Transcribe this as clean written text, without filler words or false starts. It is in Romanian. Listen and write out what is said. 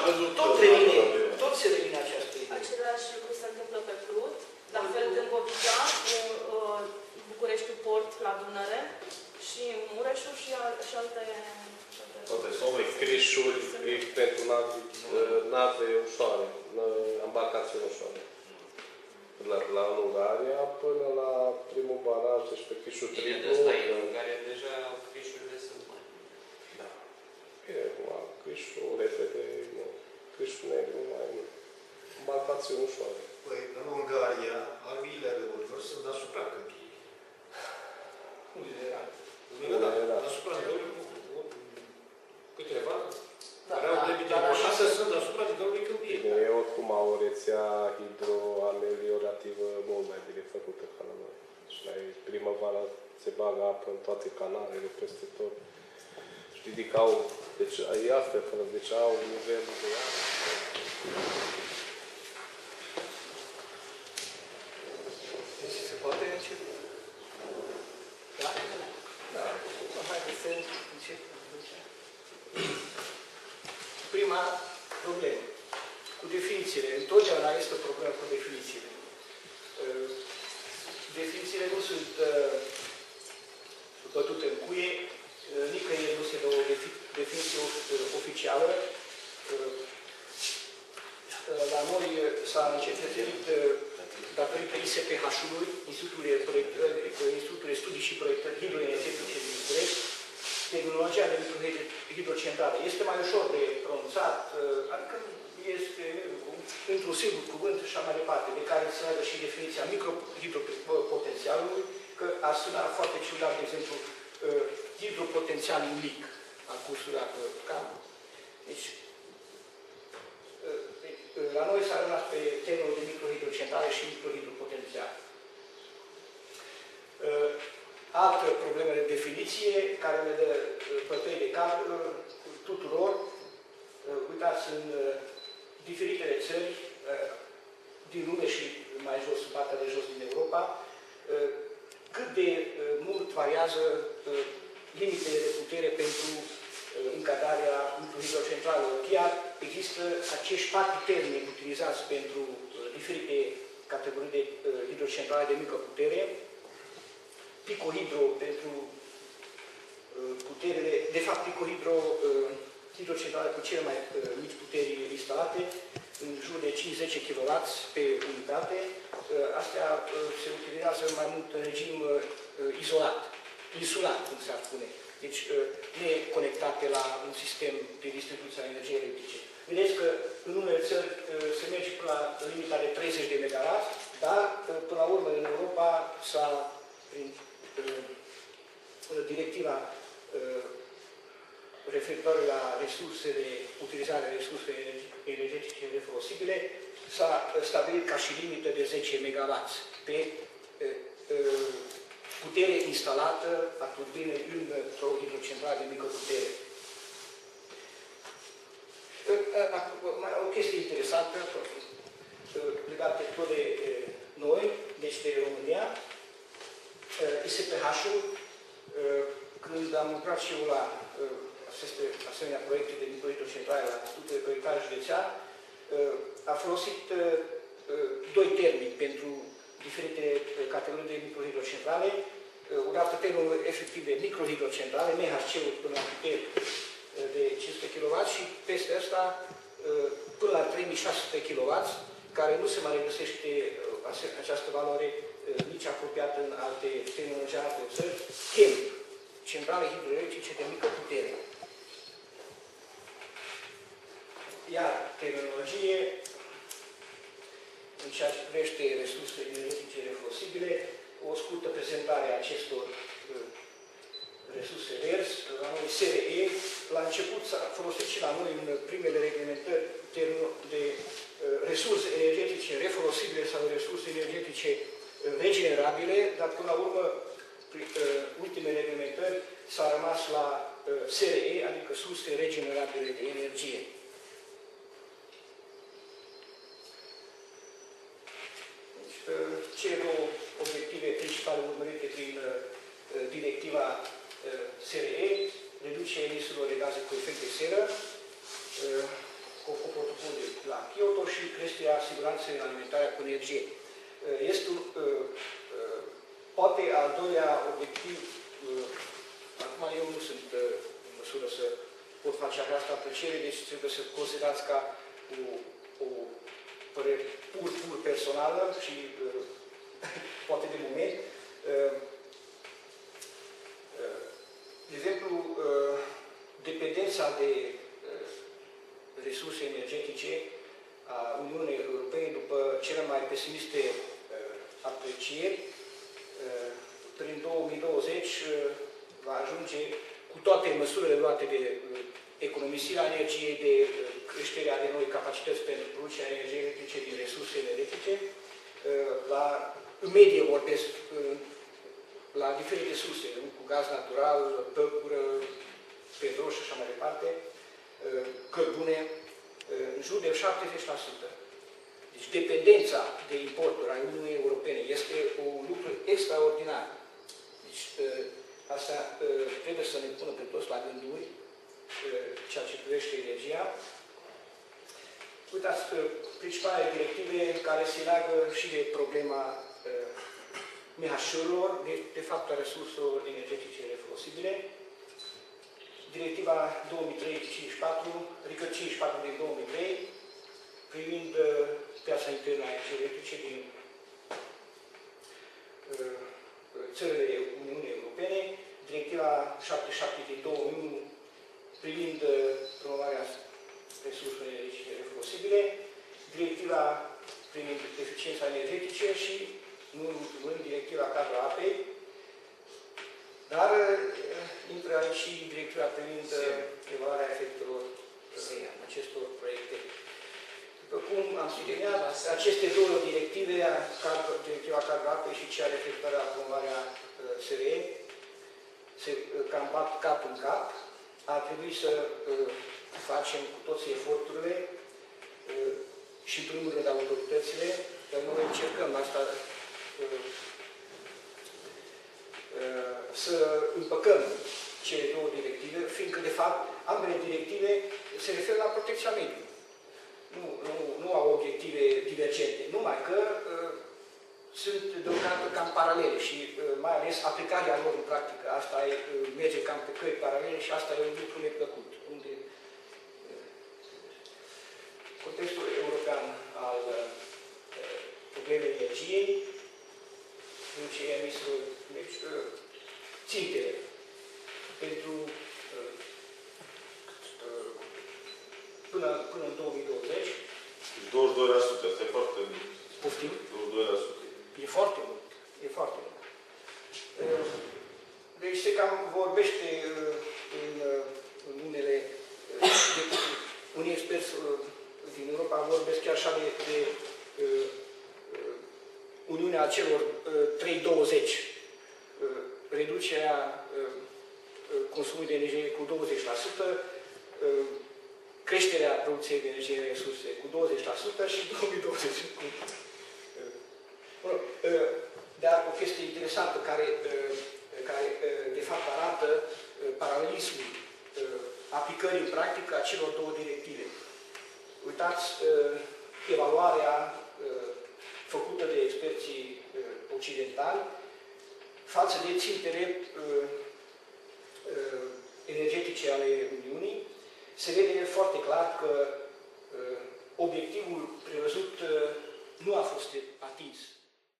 văzut tot se revine această idee. Același lucru se întâmplă pe Prut, la fel Dâmbovița, cu Bucureștiul Port la Dunăre și Mureșul și alte... Toate sunt crișuri pentru nave ușoare, embarcațiuni ușoare. La Ungaria până la primul baraj, deci pe crișul triplu. Bine, de asta e în Ungaria deja crișurile sunt mari. Da. Bine, acum crișul repede, crișul negru mai mult. Embarcațiuni ușoare. Păi, în Ungaria, armiile revolver sunt deasupra câmpiei. Unde era? Deasupra câteva. Dar așa să sunt deasupra de dorului câmpiei. Bine, e oricum au o rețea hidroameliorativă mult mai bine făcută ca la noi. Și la primăvara se bagă apă în toate canalele, peste tot. Și ridicau, deci e altfel, deci au nivelul de apă. Deci se poate începe. Da? Da. Haideți să începem. Prima problemă. Cu definițiile. Întotdeauna este o problemă cu definițiile. Definițiile nu sunt bătute în cuie, nicăieri nu se dă o definiție oficială. La noi s-a încetățenit datorită ISPH-ului, Institutul de Studii și Proiectări Hidroenergetice din București, tehnologia de microhidrocentrale. Este mai ușor de pronunțat, adică este într-un singur cuvânt și așa mai departe, de care se leagă și definiția microhidropotențialului, că ar suna foarte ciudat, de exemplu, hidropotențial mic, al cursului cam. Deci, la noi s-a rămas pe termenul de microhidrocentrale și microhidropotențial. Altă problemă de definiție, care ne dă pătăi de cap tuturor. Uitați, în diferitele țări din lume și mai jos, partea de jos din Europa, cât de mult variază limitele de putere pentru încadrarea microhidrocentralelor. Chiar există acești 4 termeni utilizați pentru diferite categorii de hidrocentrale de mică putere. Picohidro pentru puterile, de fapt hidrocentrale cu cele mai mici puteri instalate, în jur de 5-10 kW pe unitate. Astea se utilizează mai mult în regim izolat, insulat, cum se ar spune. Deci neconectate la un sistem de distribuție a energiei electrice. Vedeți că în unele țări se merge până la limita de 30 de MW, dar până la urmă în Europa s-a, prin directiva referitoare la resursele, utilizarea resurselor energetice refolosibile, s-a stabilit ca și limită de 10 MW pe putere instalată a turbinei într-o hidrocentrală de mică putere. O chestie interesantă, legată tot de noi, deci de România, ISPH-ul, când am lucrat și eu la aceste asemenea proiecte de microhidrocentrale la Institutul de Proiectare Județean, a folosit 2 termeni pentru diferite categorii de microhidrocentrale. Odată termenul efectiv de microhidrocentrale, MHC-ul până la puteri de 500 kW și peste asta până la 3600 kW, care nu se mai regăsește această valoare nici apropiată în alte tehnologii, alte țări, CHEM, centrale hidroelectrice de mică putere. Iar terminologie, în ceea ce privește resursele energetice refolosibile, o scurtă prezentare a acestor resurse verzi, la noi SRE, la început s-a folosit și la noi în primele reglementări termenul de resurse energetice refolosibile sau resurse energetice regenerabile, dar până la urmă, ultimele reglementări s-a rămas la SRE, adică surse regenerabile de energie. Deci, cele două obiective principale urmărite prin directiva SRE, reducerea emisiilor de gaze cu efect de seră, protocol la Kyoto și creșterea siguranței în alimentarea cu energie. Este poate al doilea obiectiv. Acum eu nu sunt în măsură să pot face această apreciere, deci trebuie să considerați ca o părere pur personală și poate de moment. De exemplu, dependența de resurse energetice a Uniunii Europene, după cele mai pesimiste aprecieri, prin 2020 va ajunge, cu toate măsurile luate de economisirea energiei, de creșterea de noi capacități pentru producerea energiei electrice din resurse energetice, în medie vorbesc, la diferite surse, cu gaz natural, păcură, petrol și așa mai departe, cărbune, în jur de 70%. Deci dependența de importuri a Uniunii Europene este un lucru extraordinar. Deci asta trebuie să ne pună pe toți la gânduri, ceea ce privește energia. Uitați, principalele directive care se leagă și de problema MH-urilor, de fapt a resurselor energetice refolosibile. Directiva 2003-54, adică 54 din 2003, privind piața internă a energiei electrice din țările Uniunii Europene, Directiva 77 din 2001, privind promovarea resurselor energetice refolosibile, Directiva privind eficiența energetice și, nu în ultimul rând, Directiva cadru apei, dar intră aici și directiva privind evaluarea efectelor acestor proiecte. După cum am subliniat, aceste două directive, directiva cadru apei și cea referitoare la promovarea SRE, se cam bat cap în cap. Ar trebui să facem cu toții eforturile și, în primul rând, autoritățile, dar noi încercăm asta, să împăcăm cele două directive, fiindcă, de fapt, ambele directive se referă la protecția mediului. Nu au obiective divergente, numai că sunt deocamdată cam paralele și mai ales aplicarea lor în practică. Asta merge cam pe căi paralele și asta e un lucru neplăcut. Unde contextul european al problemei energiei, reducerea emisiilor, deci țintele pentru până în 2020. Deci 22%, asta e foarte mult. Poftim? 22%. E foarte mult. E foarte mult. Deci se cam vorbește în unele unii experți din Europa vorbesc chiar așa de Uniunea celor 320, reducerea consumului de energie cu 20%, creșterea producției de energie de resurse cu 20% și 2020 cu... Dar o chestie interesantă care de fapt arată paralelismul aplicării în practică a celor două directive. Uitați evaluarea făcută de experții occidentali față de țintele energetice ale Uniunii, se vede foarte clar că obiectivul prevăzut nu a fost atins.